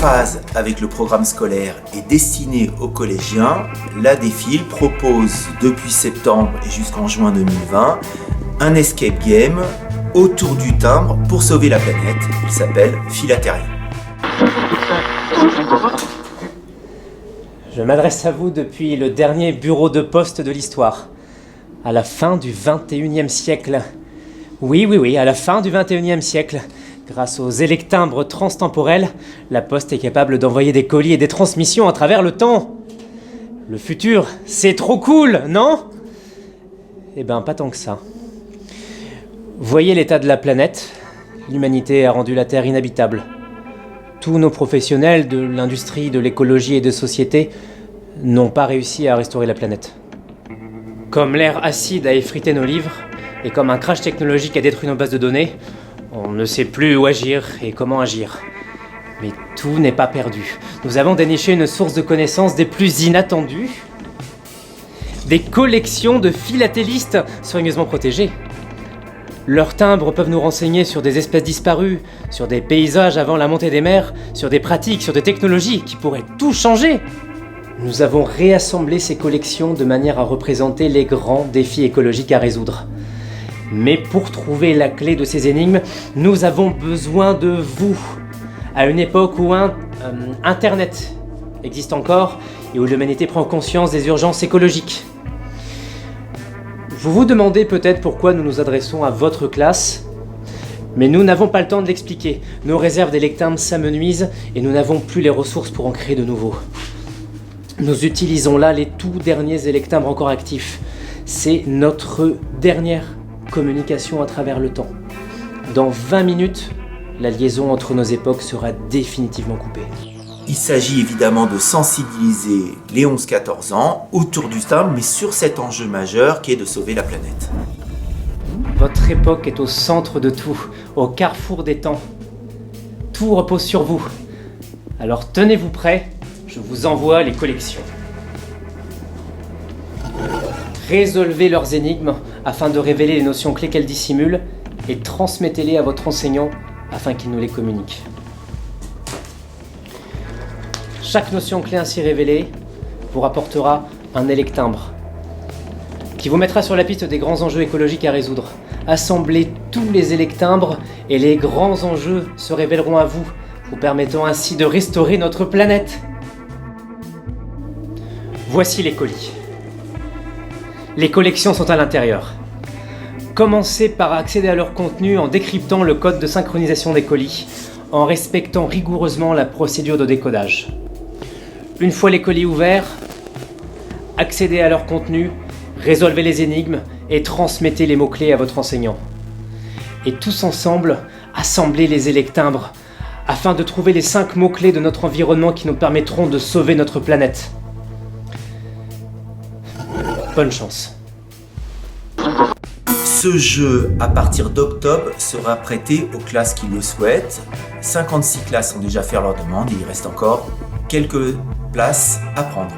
phase avec le programme scolaire et destiné aux collégiens, la DEFIL propose depuis septembre et jusqu'en juin 2020 un escape game autour du timbre pour sauver la planète. Il s'appelle Philatéria. Je m'adresse à vous depuis le dernier bureau de poste de l'histoire, à la fin du 21e siècle. Oui, à la fin du 21e siècle. Grâce aux électimbres transtemporels, la Poste est capable d'envoyer des colis et des transmissions à travers le temps. Le futur, c'est trop cool, non ? Eh ben, pas tant que ça. Voyez l'état de la planète. L'humanité a rendu la Terre inhabitable. Tous nos professionnels de l'industrie, de l'écologie et de société n'ont pas réussi à restaurer la planète. Comme l'air acide a effrité nos livres, et comme un crash technologique a détruit nos bases de données, on ne sait plus où agir et comment agir. Mais tout n'est pas perdu. Nous avons déniché une source de connaissances des plus inattendues. Des collections de philatélistes soigneusement protégés. Leurs timbres peuvent nous renseigner sur des espèces disparues, sur des paysages avant la montée des mers, sur des pratiques, sur des technologies qui pourraient tout changer. Nous avons réassemblé ces collections de manière à représenter les grands défis écologiques à résoudre. Mais pour trouver la clé de ces énigmes, nous avons besoin de vous. À une époque où Internet existe encore et où l'humanité prend conscience des urgences écologiques. Vous vous demandez peut-être pourquoi nous nous adressons à votre classe, mais nous n'avons pas le temps de l'expliquer. Nos réserves d'électimbres s'amenuisent et nous n'avons plus les ressources pour en créer de nouveaux. Nous utilisons là les tout derniers électimbres encore actifs. C'est notre dernière communication à travers le temps. Dans 20 minutes, la liaison entre nos époques sera définitivement coupée. Il s'agit évidemment de sensibiliser les 11-14 ans autour du timbre, mais sur cet enjeu majeur qui est de sauver la planète. Votre époque est au centre de tout, au carrefour des temps. Tout repose sur vous. Alors tenez-vous prêts, je vous envoie les collections. Résolvez leurs énigmes afin de révéler les notions clés qu'elles dissimulent et transmettez-les à votre enseignant afin qu'il nous les communique. Chaque notion clé ainsi révélée vous rapportera un électimbre qui vous mettra sur la piste des grands enjeux écologiques à résoudre. Assemblez tous les électimbres et les grands enjeux se révéleront à vous, vous permettant ainsi de restaurer notre planète. Voici les colis. Les collections sont à l'intérieur. Commencez par accéder à leur contenu en décryptant le code de synchronisation des colis, en respectant rigoureusement la procédure de décodage. Une fois les colis ouverts, accédez à leur contenu, résolvez les énigmes et transmettez les mots-clés à votre enseignant. Et tous ensemble, assemblez les électimbres afin de trouver les 5 mots-clés de notre environnement qui nous permettront de sauver notre planète. Bonne chance. Ce jeu, à partir d'octobre, sera prêté aux classes qui le souhaitent. 56 classes ont déjà fait leur demande et il reste encore quelques places à prendre.